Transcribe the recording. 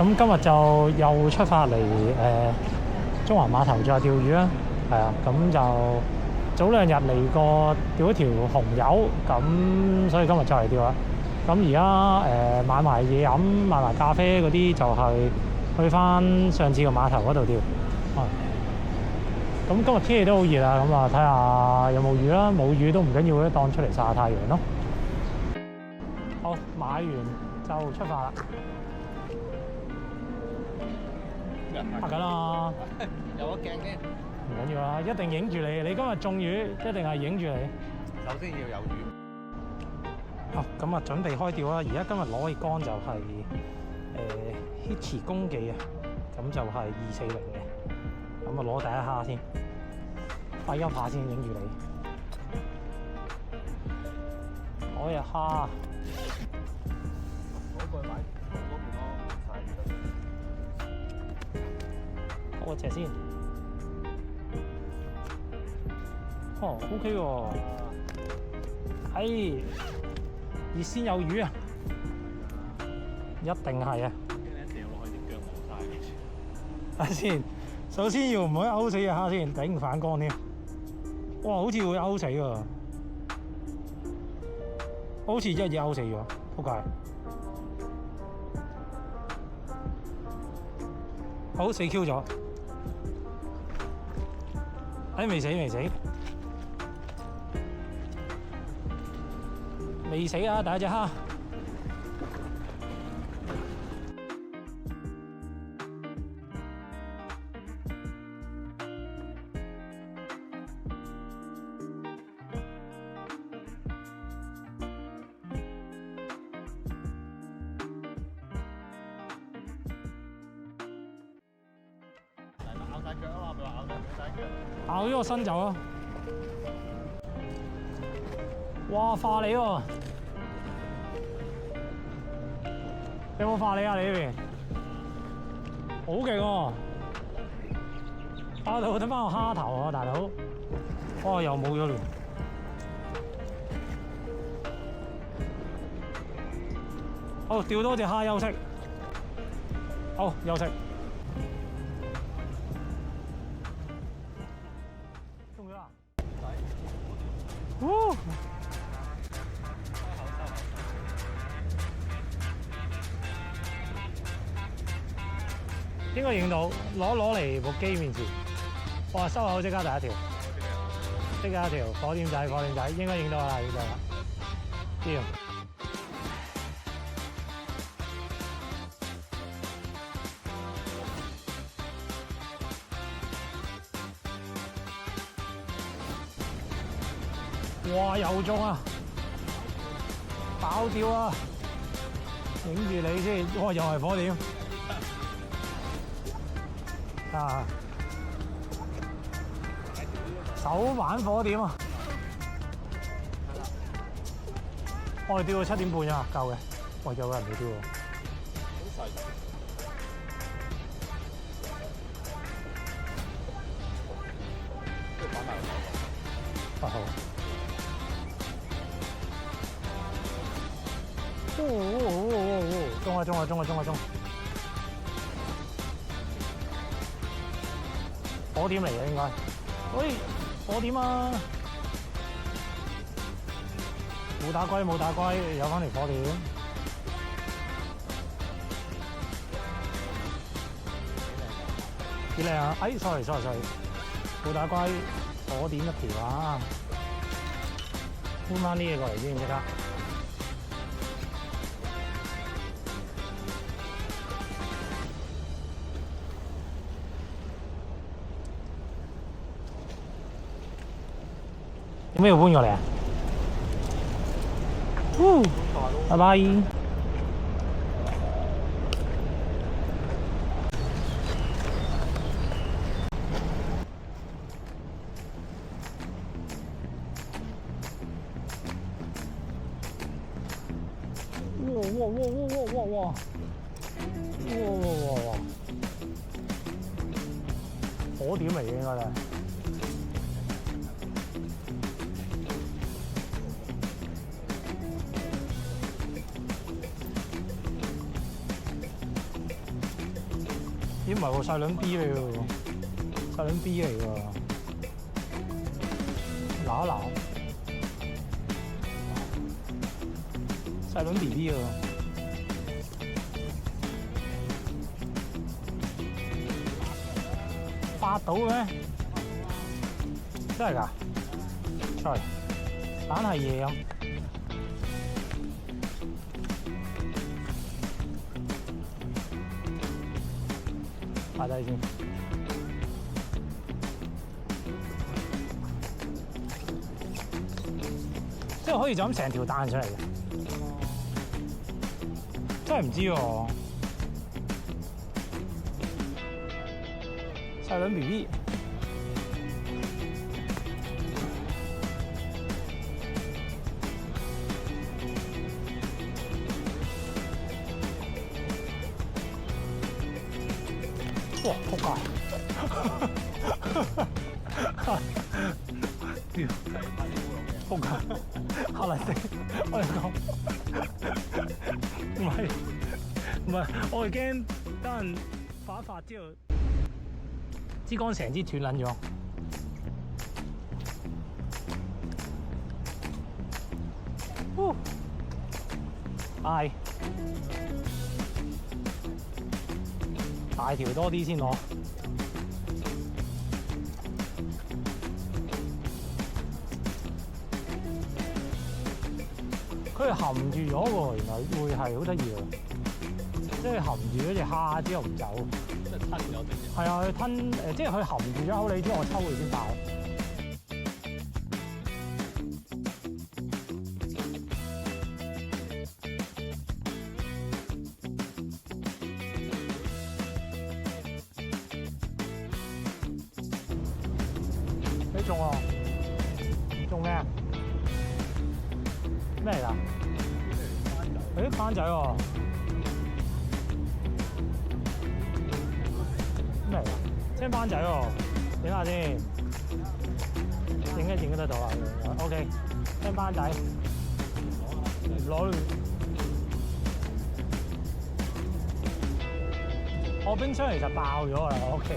咁今日就又出發嚟中環碼頭再釣魚啦，係啊，咁就早2日嚟過釣一條紅油，咁所以今日再嚟釣啦。咁而家買埋嘢飲，買埋咖啡嗰啲，就係去翻上次個碼頭嗰度釣。咁今日天氣都好熱啊，咁啊睇下有冇雨啦，冇雨都唔緊要，當出嚟曬下太陽咯。好，買完就出發啦。拍緊啦，有個鏡添，唔緊要啦，一定影住你。你今日中魚，一定係影住你。首先要有魚。咁啊，準備開釣啦！而家今日攞嘅竿就係Hitchi 公記啊，咁就係240嘅。咁啊，攞第一蝦先，揮一下先影住你。攞隻蝦，嗰個擺嗰邊咯，攞個隻先。OK 喎。熱鮮有魚啊！一定係啊！一掉落去隻腳冇晒。睇下先，首先要唔可以勾死隻蝦先，頂反光添。哇，好似會勾死喎！好似一嘢勾死咗，仆街！好，死 Q 咗。未死未死。未死啊！第一隻蝦，咬晒腳啊嘛，咪話咬晒腳。咬咗個身走啊！哇，化你喎！有冇化你啊？你呢邊好勁喎！打到睇翻個蝦頭啊，大佬！哇，又冇咗嘞！好，釣多隻蝦休息。好，休息。中咗啦！應該影到，攞嚟部機面前。哇！收口即刻第一條，即刻一條火點仔，應該影到啦，影到啦。掂。哇！又中啊！爆釣啊！影住你先，哇！又係火點。手板火點啊！我哋釣到7點半咋，夠嘅。喂，有人嚟釣喎。好細。即係擺埋落好。中！火點嚟嘅應該。喂，火點啊！冇打龜，有翻條火點。幾靚啊！sorry，冇打龜，火點一條啊！搬翻啲嘢過嚟先，即刻。有咩要搬過嚟啊？拜拜。哇！火點嚟嘅應該係。咦唔係喎，細卵 B 嚟喎，細卵 B 嚟喎，嗱一嗱，細卵 BB 喎，發到嘅咩？真係㗎？出嚟，蛋係嘢咁。擺低先，即係可以就咁成條彈出嚟嘅，真係唔知喎。細卵 BB，哇！仆街！屌！仆街！嚇嚟死！我哋講，唔係，我係驚等人發一發之後，支竿成支斷撚咗。係。大條多啲先攞，佢係含住咗喎，原來會係好得意喎，即係含住嗰隻蝦之後唔走，即係吞咗定嘅。係啊，佢吞即係佢含住咗口你之後，我抽佢先爆。中喎，中咩啊？咩嚟㗎？誒番仔喎，咩嚟㗎？青番仔喎，影下先，影得到啊 ？OK， 青番仔，攞我冰箱其實爆咗啦 ，OK。